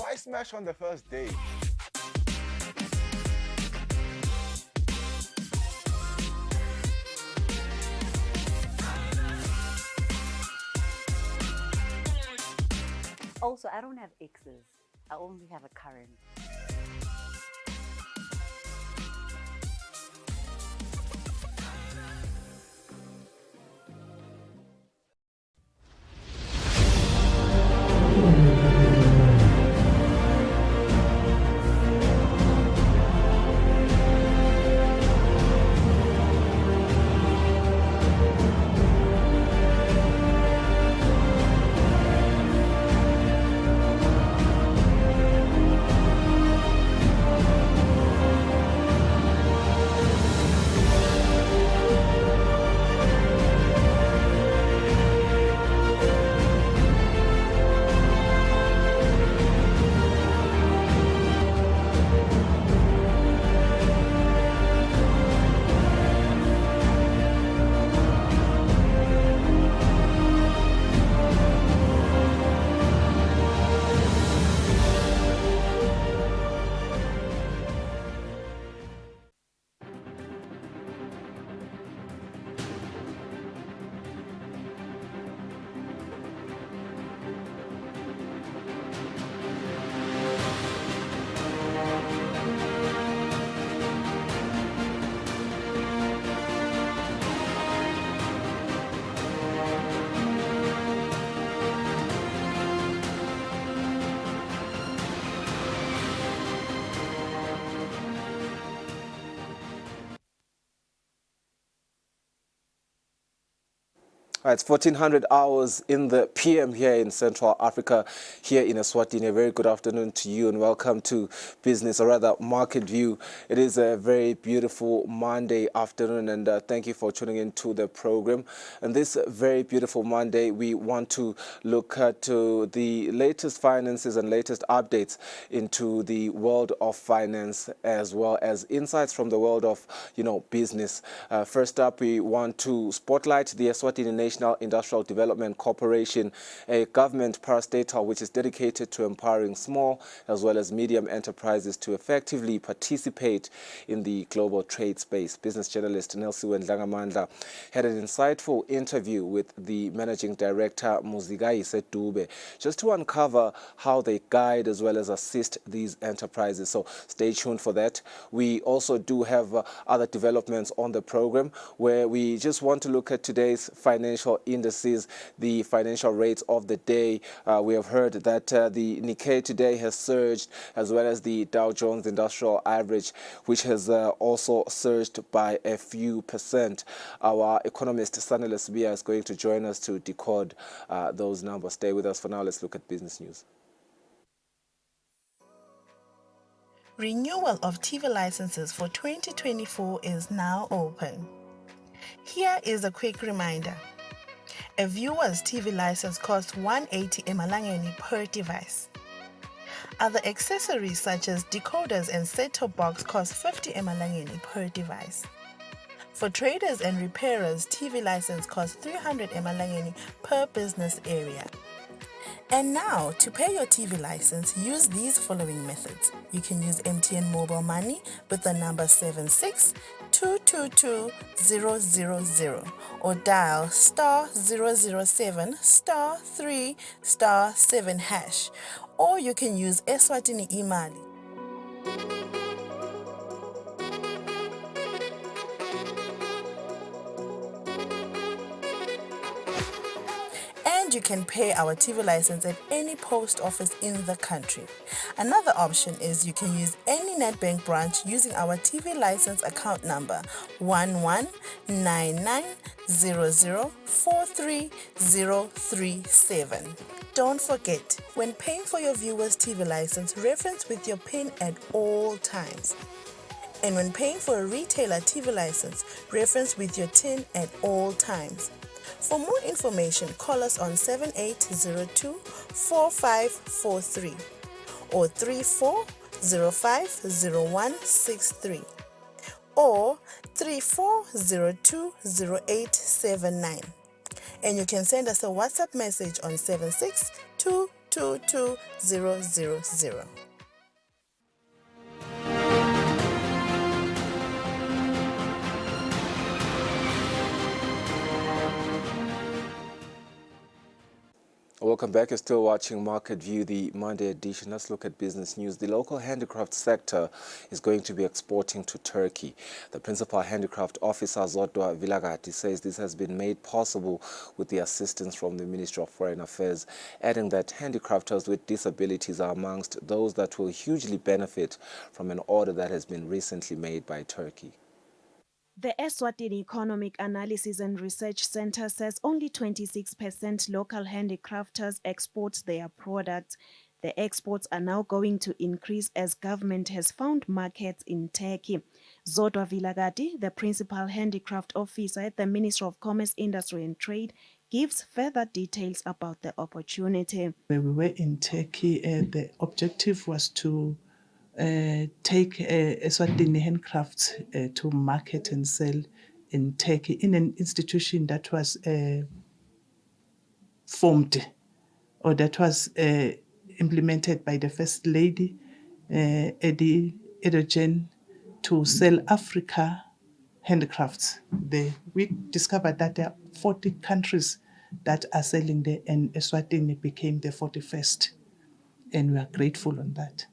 Why smash on the first date? Also, I don't have exes. I only have a current. All right, it's 1400 hours in the PM here in Central Africa, here in Eswatini. A very good afternoon to you and welcome to Business, or rather Market View. It is a very beautiful Monday afternoon, and thank you for tuning into the program. And this very beautiful Monday, we want to look at the latest finances and latest updates into the world of finance, as well as insights from the world of, business. First up, we want to spotlight the Eswatini National Industrial Development Corporation, a government parastatal which is dedicated to empowering small as well as medium enterprises to effectively participate in the global trade space. Business journalist Nelsiwe Ndlangamandla had an insightful interview with the managing director Muzigai Sedube just to uncover how they guide as well as assist these enterprises. So stay tuned for that. We also do have other developments on the program where we just want to look at today's financial indices, the financial rates of the day. We have heard that the Nikkei today has surged, as well as the Dow Jones Industrial Average, which has also surged by a few percent. Our economist Sanele Sibia is going to join us to decode those numbers. Stay with us for now. Let's look at business news. Renewal of TV licenses for 2024 is now open. Here is a quick reminder. A viewer's TV license costs 180 emalangeni per device. Other accessories such as decoders and set-top box cost 50 emalangeni per device. For traders and repairers, TV license costs 300 emalangeni per business area. And now, to pay your TV license, use these following methods. You can use MTN Mobile Money with the number 762222000 or dial *007 *3 *7 hash, or you can use Eswatini Imali. You can pay our TV license at any post office in the country. Another option is you can use any Nedbank branch using our TV license account number 1199004337. Don't forget, when paying for your viewer's TV license, reference with your PIN at all times. And when paying for a retailer TV license, reference with your TIN at all times. For more information, call us on 7802-4543 or 34050163 or 34020879. And you can send us a WhatsApp message on 76222 22000. Welcome back. You're still watching Market View, the Monday edition. Let's look at business news. The local handicraft sector is going to be exporting to Turkey. The principal handicraft officer, Zodwa Vilagati, says this has been made possible with the assistance from the Ministry of Foreign Affairs, adding that handicrafters with disabilities are amongst those that will hugely benefit from an order that has been recently made by Turkey. The Eswatini Economic Analysis and Research Center says only 26% local handicrafters export their products. The exports are now going to increase as government has found markets in Turkey. Zodwa Vilagati, the principal handicraft officer at the Ministry of Commerce, Industry and Trade, gives further details about the opportunity. When we were in Turkey, the objective was to take Eswatini handcrafts to market and sell in Turkey in an institution that was formed or that was implemented by the First Lady, Eddie Edogen, to sell Africa handicrafts. We discovered that there are 40 countries that are selling there, and Eswatini became the 41st, and we are grateful on that.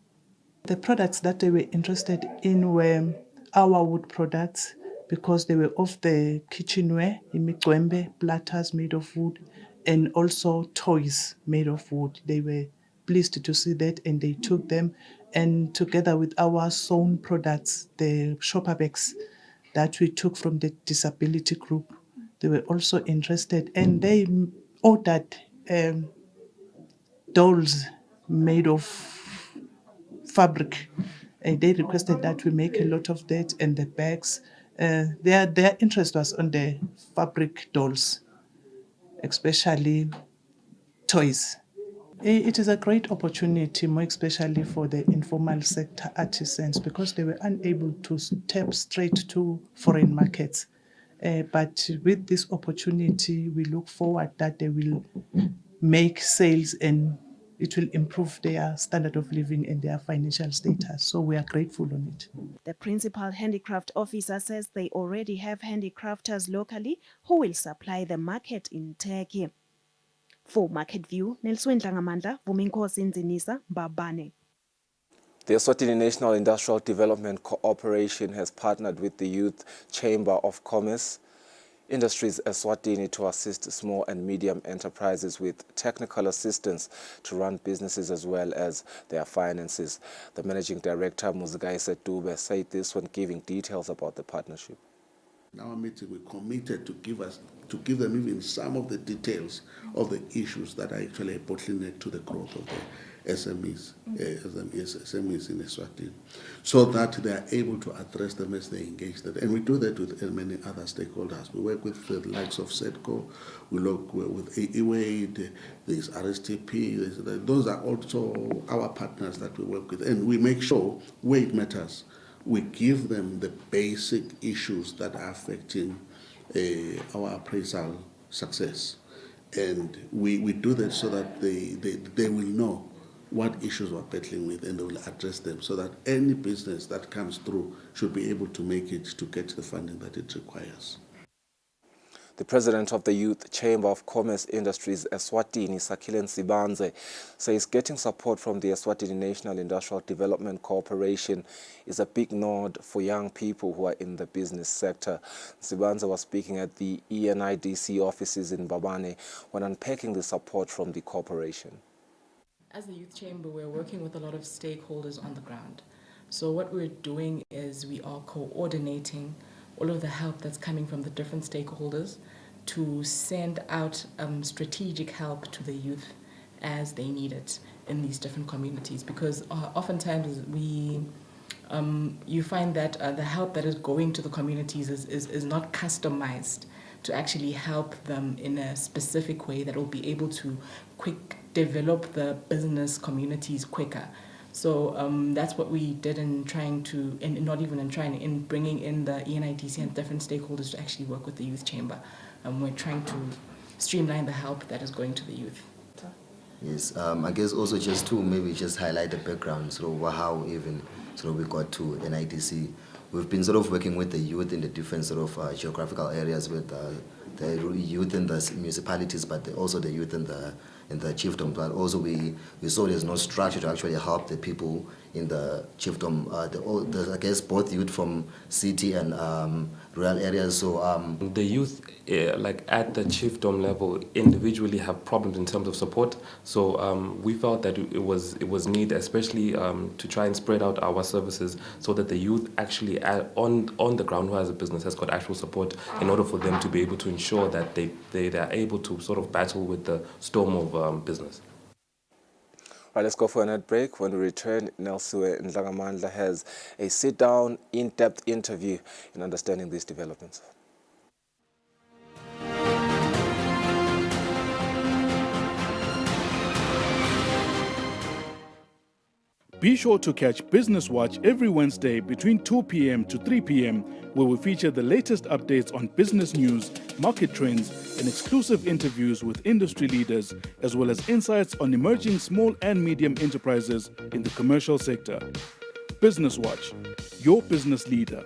The products that they were interested in were our wood products because they were of the kitchenware, imicwembe, platters made of wood, and also toys made of wood. They were pleased to see that and they took them. And together with our sewn products, the shopper bags that we took from the disability group, they were also interested and they ordered dolls made of fabric. They requested that we make a lot of that and the bags. Their interest was on the fabric dolls, especially toys. It is a great opportunity, more especially for the informal sector artisans, because they were unable to step straight to foreign markets. But with this opportunity, we look forward that they will make sales and it will improve their standard of living and their financial status. So we are grateful on it. The principal handicraft officer says they already have handicrafters locally who will supply the market in Turkey. For Market View, Nelson Dlangamandla, Vuminkosi Nzinisa, Mbabane. The Eswatini National Industrial Development Corporation has partnered with the Youth Chamber of Commerce Industries Eswatini to assist small and medium enterprises with technical assistance to run businesses as well as their finances. The Managing Director, Muzigaise Dube, said this when giving details about the partnership. In our meeting, we committed to give them even some of the details of the issues that are actually a bottleneck to the growth of the SMEs in Eswatini, so that they are able to address them as they engage them. And we do that with many other stakeholders. We work with the likes of SEDCO, we work with EWADE, there's RSTP, those are also our partners that we work with. And we make sure, where it matters, we give them the basic issues that are affecting our appraisal success. And we do that so that they will know what issues we're battling with and they will address them so that any business that comes through should be able to make it to get the funding that it requires. The president of the Youth Chamber of Commerce Industries Eswatini, Sakilen Sibanze, says getting support from the Eswatini National Industrial Development Corporation is a big nod for young people who are in the business sector. Sibanze was speaking at the ENIDC offices in Babane when unpacking the support from the corporation. As the Youth Chamber, we're working with a lot of stakeholders on the ground. So what we're doing is we are coordinating all of the help that's coming from the different stakeholders to send out strategic help to the youth as they need it in these different communities. Because oftentimes you find that the help that is going to the communities is not customized to actually help them in a specific way that will be able to develop the business communities quicker. So that's what we did in trying to, in bringing in the ENIDC and different stakeholders to actually work with the Youth Chamber. We're trying to streamline the help that is going to the youth. Yes, I guess also just to maybe just highlight the background, sort of how even sort of we got to NIDC. We've been sort of working with the youth in the different sort of geographical areas with the youth in the municipalities, but also the youth in the chiefdom. But also we saw there's no structure to actually help the people in the chiefdom. I guess both youth from city and rural areas. So the youth, like at the chiefdom level, individually have problems in terms of support. So we felt that it was need, especially to try and spread out our services so that the youth actually on the ground who has a business has got actual support in order for them to be able to ensure that they are able to sort of battle with the storm of business. All right, let's go for a net break. When we return, Nelsuwe Ndlangamandla has a sit-down, in-depth interview in understanding these developments. Be sure to catch Business Watch every Wednesday between 2 p.m. to 3 p.m., where we feature the latest updates on business news, market trends, and exclusive interviews with industry leaders, as well as insights on emerging small and medium enterprises in the commercial sector. Business Watch, your business leader.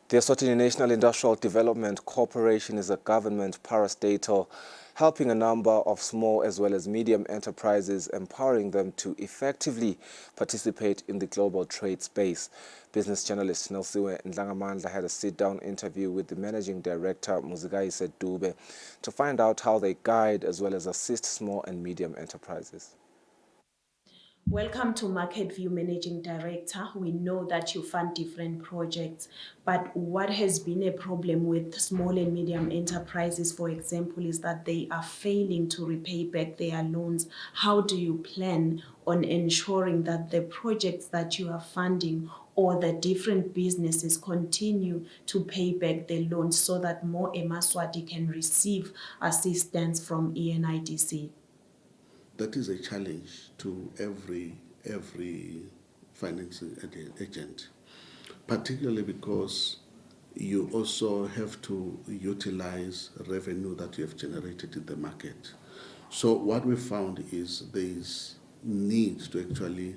The Eswatini National Industrial Development Corporation is a government parastatal helping a number of small as well as medium enterprises, empowering them to effectively participate in the global trade space. Business journalist Nelsuwe Ndlangamandla had a sit-down interview with the Managing Director, Muzikayise Dube, to find out how they guide as well as assist small and medium enterprises. Welcome to Market View Managing Director. We know that you fund different projects, but what has been a problem with small and medium enterprises, for example, is that they are failing to repay back their loans. How do you plan on ensuring that the projects that you are funding or the different businesses continue to pay back the loans so that more eMaswati can receive assistance from ENIDC? That is a challenge to every financing agent, particularly because you also have to utilize revenue that you have generated in the market. So what we found is there is need to actually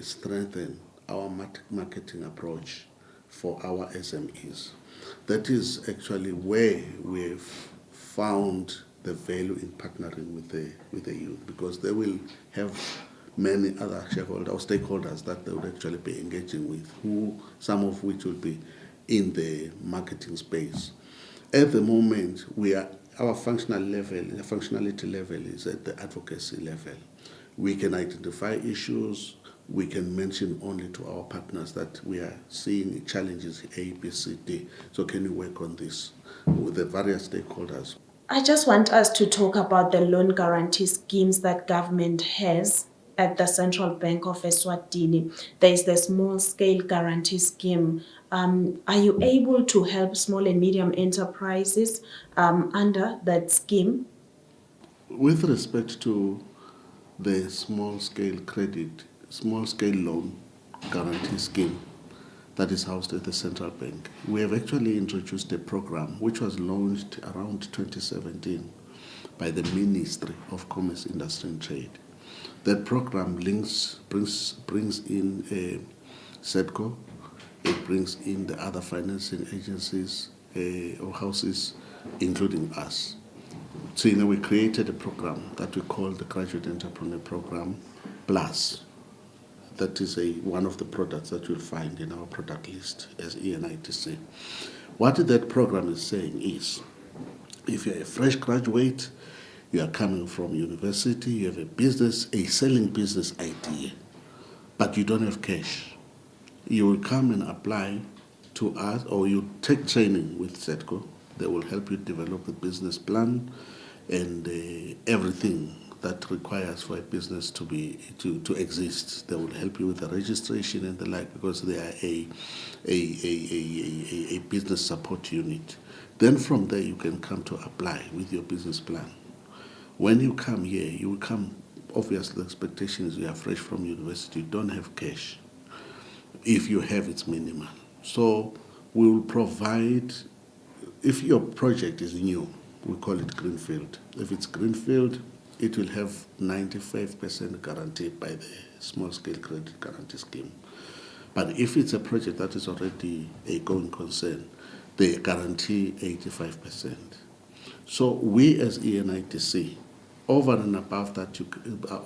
strengthen our marketing approach for our SMEs. That is actually where we've found the value in partnering with the youth, because they will have many other shareholders or stakeholders that they would actually be engaging with, some of which will be in the marketing space. At the moment, our functionality level is at the advocacy level. We can identify issues. We can mention only to our partners that we are seeing challenges A, B, C, D. So can you work on this with the various stakeholders? I just want us to talk about the loan guarantee schemes that government has at the Central Bank of Eswatini. There is the small scale guarantee scheme. Are you able to help small and medium enterprises under that scheme? With respect to the small scale loan guarantee scheme that is housed at the Central Bank, we have actually introduced a program which was launched around 2017 by the Ministry of Commerce, Industry and Trade. That program brings in SEDCO, it brings in the other financing agencies or houses, including us. So we created a program that we call the Graduate Entrepreneur Program Plus. That is one of the products that you'll find in our product list as ENIDC. What that program is saying is, if you're a fresh graduate, you are coming from university, you have a selling business idea, but you don't have cash, you will come and apply to us, or you take training with SEDCO. They will help you develop the business plan and everything that requires for a business to exist. They will help you with the registration and the like, because they are a business support unit. Then from there you can come to apply with your business plan. When you come here, you will come, obviously the expectation is you are fresh from university, you don't have cash. If you have, it's minimal. So we will provide, if your project is new, we call it greenfield. If it's greenfield, it will have 95% guaranteed by the small scale credit guarantee scheme. But if it's a project that is already a going concern, they guarantee 85%. So we as ENITC, over and above that,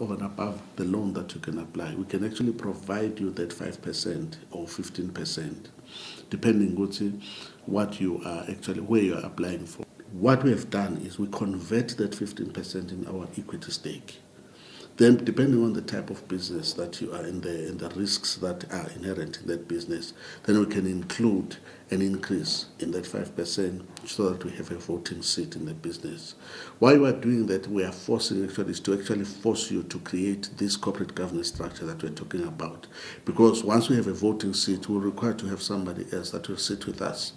over and above the loan that you can apply, we can actually provide you that 5% or 15%, depending on what you are actually, where you are applying for. What we have done is we convert that 15% in our equity stake. Then, depending on the type of business that you are in, the risks that are inherent in that business, then we can include an increase in that 5% so that we have a voting seat in the business. Why we are doing that, we are forcing actually is to actually force you to create this corporate governance structure that we're talking about. Because once we have a voting seat, we're required to have somebody else that will sit with us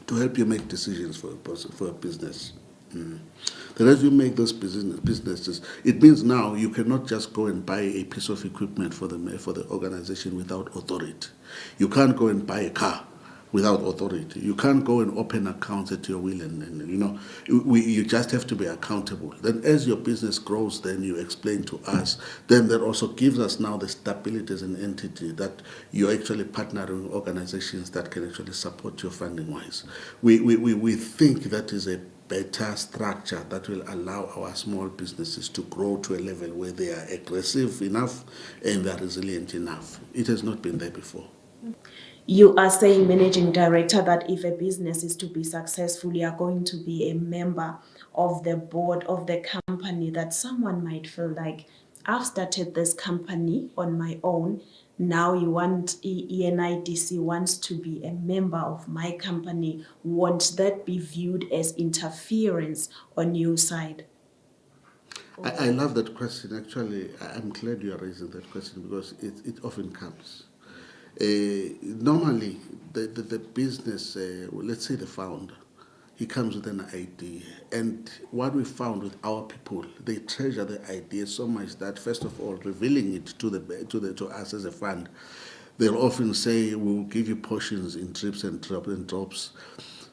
to help you make decisions for a business. Then as you make those businesses, it means now you cannot just go and buy a piece of equipment for the organization without authority. You can't go and buy a car without authority. You can't go and open accounts at your will, and you just have to be accountable. Then as your business grows, then you explain to us. Then that also gives us now the stability as an entity that you're actually partnering with organizations that can actually support you funding-wise. We think that is a better structure that will allow our small businesses to grow to a level where they are aggressive enough and they are resilient enough. It has not been there before. You are saying, Managing Director, that if a business is to be successful, you are going to be a member of the board of the company, that someone might feel like, I've started this company on my own. Now you want ENIDC wants to be a member of my company. Won't that be viewed as interference on your side? I love that question. Actually, I'm glad you are raising that question because it often comes. Normally, the business, let's say the founder, he comes with an idea. And what we found with our people, they treasure the idea so much that, first of all, revealing it to us as a fund, they'll often say, we'll give you portions in trips and drops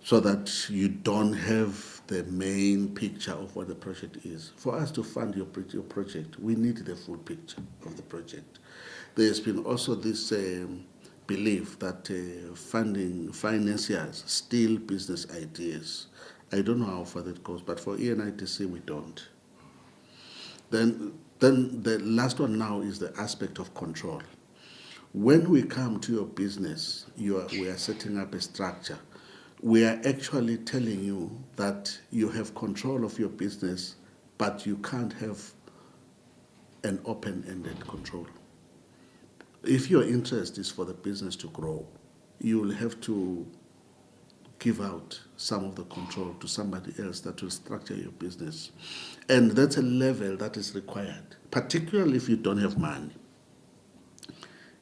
so that you don't have the main picture of what the project is. For us to fund your project, we need the full picture of the project. There's been also this belief that financiers steal business ideas. I don't know how far that goes, but for ENITC, we don't. Then the last one now is the aspect of control. When we come to your business, we are setting up a structure. We are actually telling you that you have control of your business, but you can't have an open-ended control. If your interest is for the business to grow, you will have to give out some of the control to somebody else that will structure your business. And that's a level that is required, particularly if you don't have money.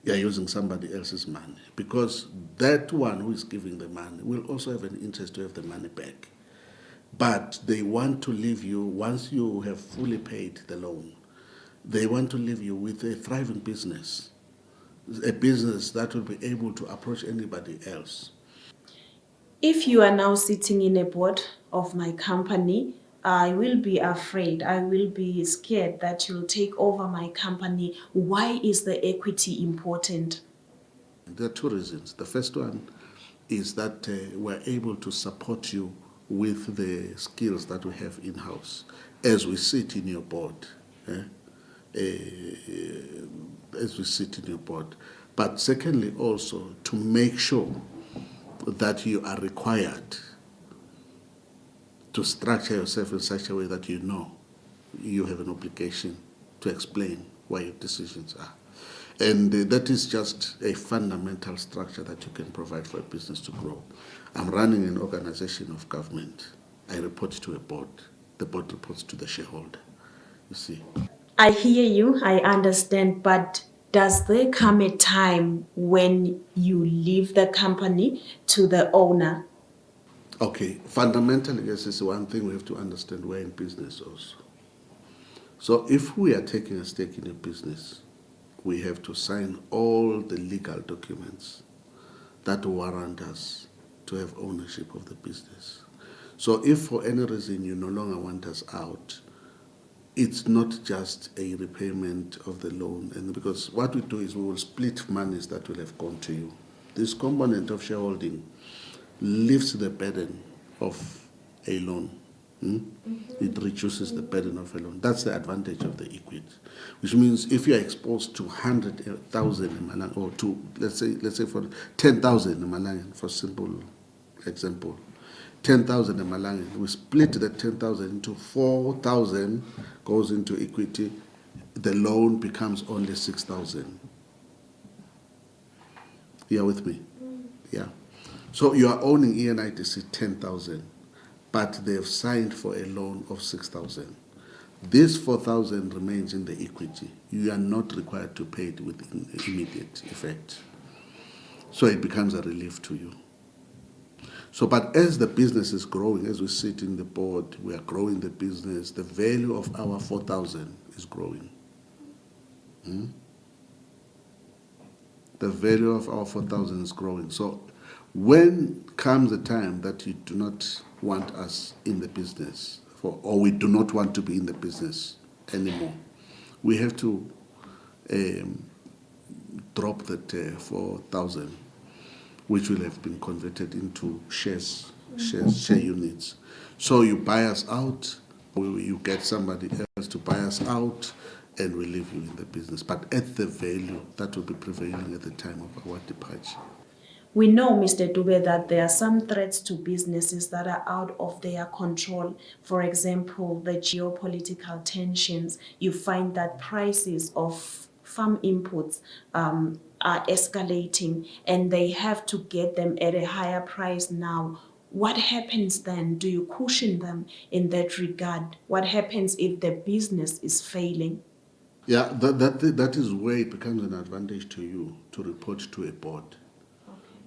You're using somebody else's money, because that one who is giving the money will also have an interest to have the money back. But they want to leave you, once you have fully paid the loan, they want to leave you with a thriving business, a business that will be able to approach anybody else. If you are now sitting in a board of my company, I will be afraid, I will be scared that you'll take over my company. Why is the equity important? There are two reasons. The first one is that we're able to support you with the skills that we have in-house as we sit in your board. As we sit in your board. But secondly, also to make sure that you are required to structure yourself in such a way that you know you have an obligation to explain why your decisions are. And that is just a fundamental structure that you can provide for a business to grow. I'm running an organization of government. I report to a board. The board reports to the shareholder, you see. I hear you, I understand, but does there come a time when you leave the company to the owner? Okay, fundamentally, yes, it's one thing we have to understand. We're in business also. So if we are taking a stake in a business, we have to sign all the legal documents that warrant us to have ownership of the business. So if for any reason you no longer want us out, it's not just a repayment of the loan. And because what we do is we will split monies that will have gone to you. This component of shareholding lifts the burden of a loan. It reduces the burden of a loan. That's the advantage of the equity, which means if you are exposed to 100,000 or to let's say for 10,000 Malayan, for simple example, 10,000 Malayan, we split the 10,000 into 4,000 goes into equity. The loan becomes only 6,000. You are with me? Yeah. So you are owning ENITC 10,000. But they have signed for a loan of 6,000. This 4,000 remains in the equity. You are not required to pay it with immediate effect. So it becomes a relief to you. So, but as the business is growing, as we sit in the board, we are growing the business, the value of our 4,000 is growing. The value of our 4,000 is growing. So when comes the time that you do not want us in the business, or we do not want to be in the business anymore, we have to drop that 4,000, which will have been converted into share units. So you buy us out, or you get somebody else to buy us out, and we leave you in the business, but at the value that will be prevailing at the time of our departure. We know, Mr. Dube, that there are some threats to businesses that are out of their control. For example, the geopolitical tensions. You find that prices of farm inputs are escalating, and they have to get them at a higher price now. What happens then? Do you cushion them in that regard? What happens if the business is failing? Yeah, that is where it becomes an advantage to you to report to a board.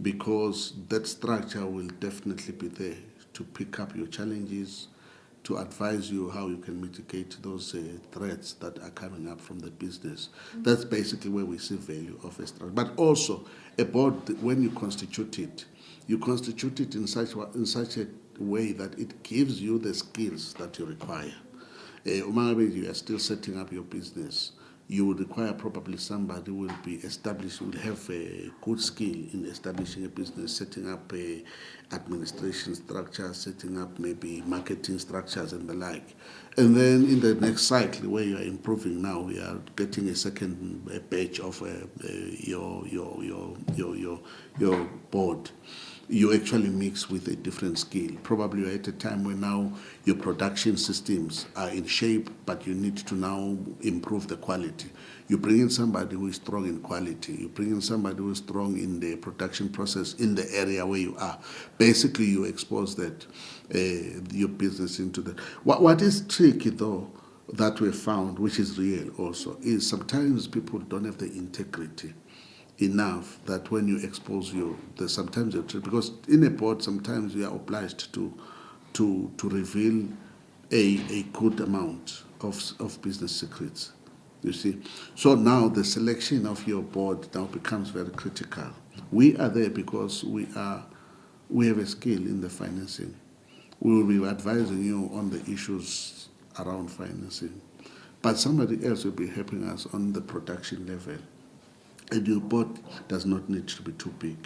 Because that structure will definitely be there to pick up your challenges, to advise you how you can mitigate those threats that are coming up from the business. That's basically where we see value of a structure. But also, a board, when you constitute it in such a way that it gives you the skills that you require. You are still setting up your business. You would require probably somebody who will be established, will have a good skill in establishing a business, setting up a administration structure, setting up maybe marketing structures and the like. And then in the next cycle, where you are improving now, you are getting a second batch of your board. You actually mix with a different skill. Probably you're at a time where now your production systems are in shape, but you need to now improve the quality. You bring in somebody who is strong in quality. You bring in somebody who is strong in the production process in the area where you are. Basically, you expose that your business into that. What is tricky, though, that we found, which is real also, is sometimes people don't have the integrity enough that when you expose sometimes you're because in a board sometimes you are obliged to reveal a good amount of business secrets. You see, so now the selection of your board now becomes very critical. We are there because we have a skill in the financing. We will be advising you on the issues around financing, but somebody else will be helping us on the production level. And your board does not need to be too big.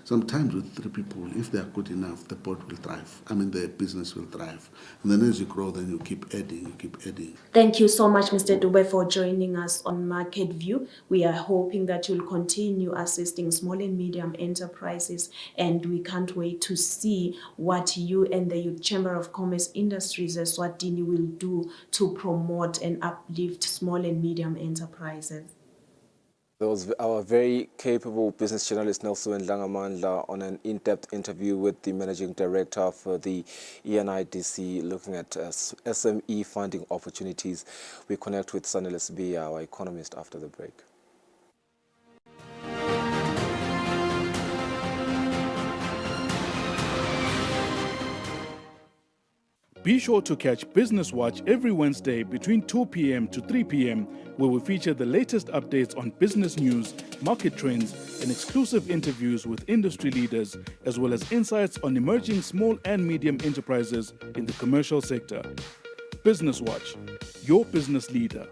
Sometimes with 3 people, if they are good enough, the board will thrive. The business will thrive. And then as you grow, then you keep adding. Thank you so much, Mr. Dube, for joining us on Market View. We are hoping that you'll continue assisting small and medium enterprises, and we can't wait to see what you and the Youth Chamber of Commerce Industries Eswatini will do to promote and uplift small and medium enterprises. That was our very capable business journalist Nelson Langamandla on an in-depth interview with the Managing Director for the ENIDC looking at SME funding opportunities. We connect with Sanele Sibiya, our economist, after the break. Be sure to catch Business Watch every Wednesday between 2 p.m. to 3 p.m., where we feature the latest updates on business news, market trends, and exclusive interviews with industry leaders, as well as insights on emerging small and medium enterprises in the commercial sector. Business Watch, your business leader.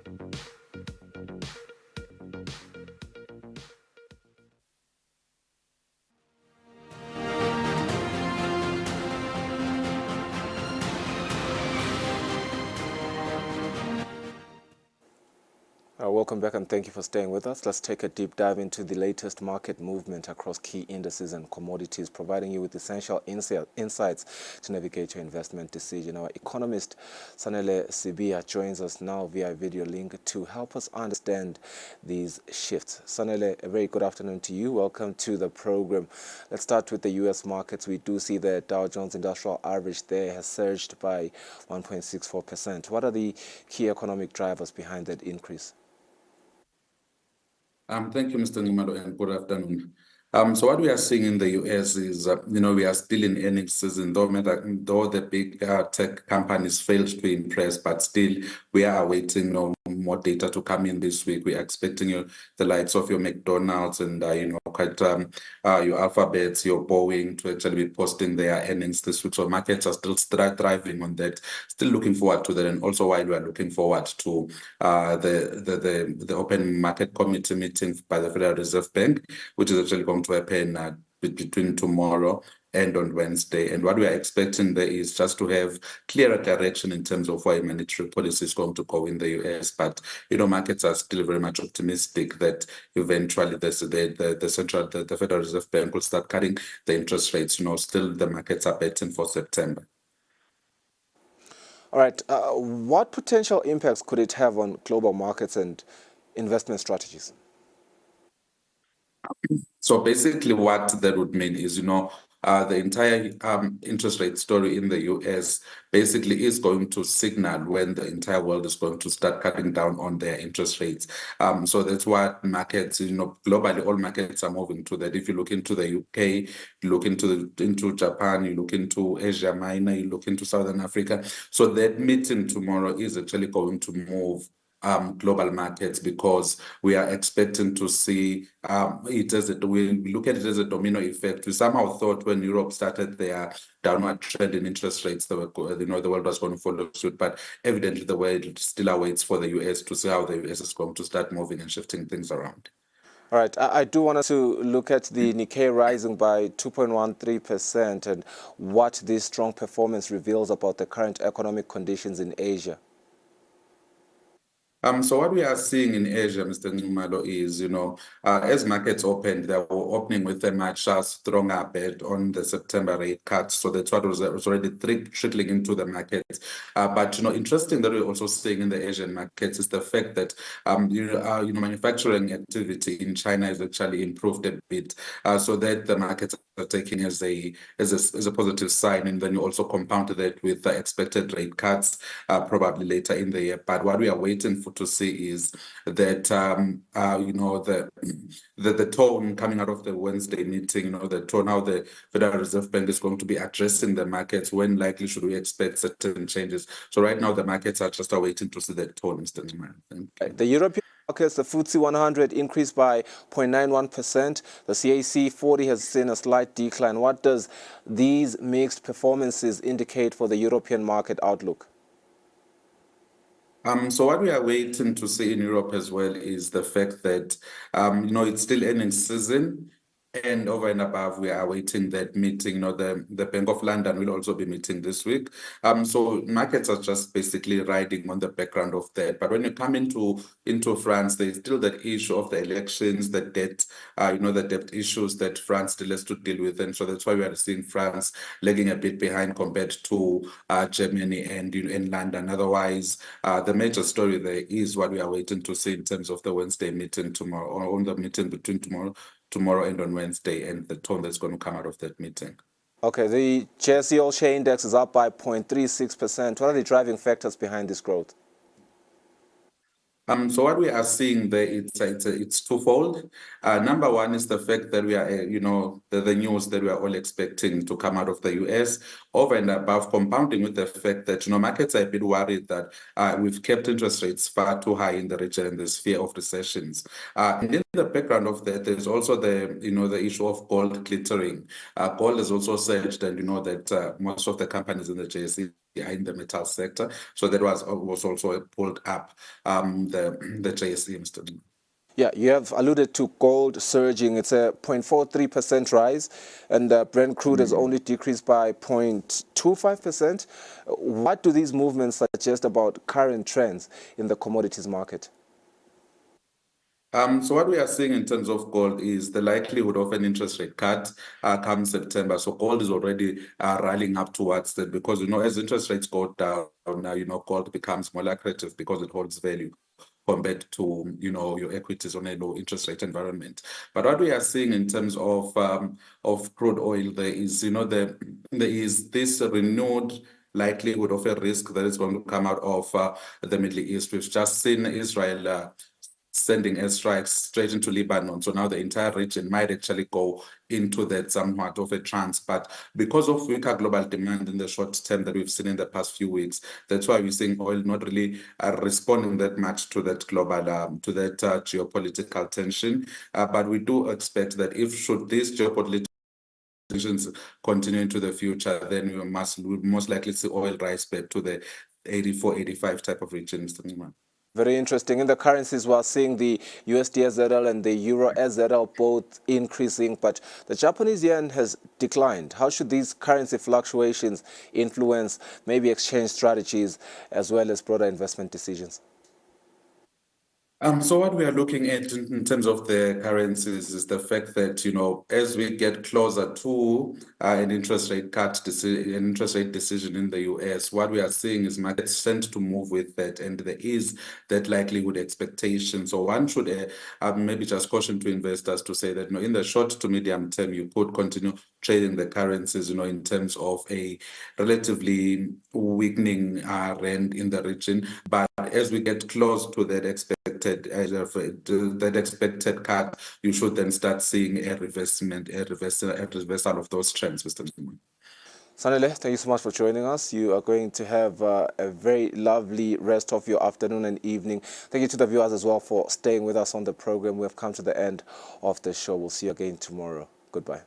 Welcome back and thank you for staying with us. Let's take a deep dive into the latest market movement across key indices and commodities, providing you with essential insights to navigate your investment decision. Our economist, Sanele Sibia, joins us now via video link to help us understand these shifts. Sanele, a very good afternoon to you. Welcome to the program. Let's start with the U.S. markets. We do see the Dow Jones Industrial Average there has surged by 1.64%. What are the key economic drivers behind that increase? Thank you, Mr. Ngumalo, and good afternoon. So what we are seeing in the US is, we are still in earnings season, though the big tech companies failed to impress, but still we are awaiting more data to come in this week. We are expecting the likes of your McDonald's and quite your Alphabets, your Boeing to actually be posting their earnings this week. So markets are still thriving on that. Still looking forward to that, and also while we are looking forward to the Open Market Committee meeting by the Federal Reserve Bank, which is actually going to happen between tomorrow and on Wednesday. And what we are expecting there is just to have clearer direction in terms of where monetary policy is going to go in the US. But, markets are still very much optimistic that eventually the Federal Reserve Bank will start cutting the interest rates. Still the markets are betting for September. All right. What potential impacts could it have on global markets and investment strategies? So basically what that would mean is, the entire interest rate story in the US basically is going to signal when the entire world is going to start cutting down on their interest rates. So that's what markets, globally, all markets are moving to that. If you look into the UK, you look into Japan, you look into Asia Minor, you look into Southern Africa. So that meeting tomorrow is actually going to move global markets, because we are expecting to see it as we look at it as a domino effect. We somehow thought when Europe started their downward trend in interest rates, the world was going to follow suit, but evidently the world still awaits for the US to see how the US is going to start moving and shifting things around. All right, I do want us to look at the Nikkei rising by 2.13% and what this strong performance reveals about the current economic conditions in Asia. So what we are seeing in Asia, Mr. Ngumalo, is, as markets opened, they were opening with a much stronger bet on the September rate cut. So that's what was already trickling into the markets. But, interesting that we're also seeing in the Asian markets is the fact that, manufacturing activity in China has actually improved a bit. So that the markets are taking as a positive sign. And then you also compound that with the expected rate cuts probably later in the year. But what we are waiting for to see is that the tone coming out of the Wednesday meeting, the tone how the Federal Reserve Bank is going to be addressing the markets, when likely should we expect certain changes. So right now the markets are just waiting to see that tone, Mr. Nman. The European markets, the FTSE 100 increased by 0.91%. The CAC 40 has seen a slight decline. What does these mixed performances indicate for the European market outlook? So what we are waiting to see in Europe as well is the fact that, it's still earnings season. And over and above, we are awaiting that meeting. The Bank of London will also be meeting this week. So markets are just basically riding on the background of that. But when you come into France, there's still that issue of the elections, the debt, the debt issues that France still has to deal with. And so that's why we are seeing France lagging a bit behind compared to Germany and in London. Otherwise, the major story there is what we are waiting to see in terms of the Wednesday meeting tomorrow, or on the meeting between tomorrow and on Wednesday, and the tone that's going to come out of that meeting. Okay, the JSE All Share Index is up by 0.36%. What are the driving factors behind this growth? So what we are seeing there, it's twofold. Number one is the fact that we are, the news that we are all expecting to come out of the US, over and above, compounding with the fact that, markets are a bit worried that we've kept interest rates far too high in the region and there's fear of recessions. And in the background of that, there's also the issue of gold glittering. Gold has also surged, and that most of the companies in the JSE are in the metal sector. So that was also pulled up the JSE, Mr. Lee. Yeah, you have alluded to gold surging. It's a 0.43% rise, and Brent crude has only decreased by 0.25%. What do these movements suggest about current trends in the commodities market? So what we are seeing in terms of gold is the likelihood of an interest rate cut come September. So gold is already rallying up towards that, because as interest rates go down, now gold becomes more lucrative because it holds value compared to your equities on a low interest rate environment. But what we are seeing in terms of crude oil, there is there is this renewed likelihood of a risk that is going to come out of the Middle East. We've just seen Israel sending airstrikes straight into Lebanon. So now the entire region might actually go into that somewhat of a trance. But because of weaker global demand in the short term that we've seen in the past few weeks, that's why we're seeing oil not really responding that much to that global, geopolitical tension. But we do expect that should these geopolitical tensions continue into the future, then we most likely see oil rise back to the 84, 85 type of region, Mr. Newman. Very interesting. In the currencies, we're seeing the USD SZL and the Euro SZL both increasing, but the Japanese yen has declined. How should these currency fluctuations influence maybe exchange strategies as well as broader investment decisions? So what we are looking at in terms of the currencies is the fact that, as we get closer to an interest rate decision in the US, what we are seeing is markets tend to move with that, and there is that likelihood expectation. So one should maybe just caution to investors to say that, in the short to medium term, you could continue trading the currencies, in terms of a relatively weakening rand in the region. But as we get close to that expected cut, you should then start seeing a reversal of those trends, Mr. Newman. Sanele, thank you so much for joining us. You are going to have a very lovely rest of your afternoon and evening. Thank you to the viewers as well for staying with us on the program. We have come to the end of the show. We'll see you again tomorrow. Goodbye.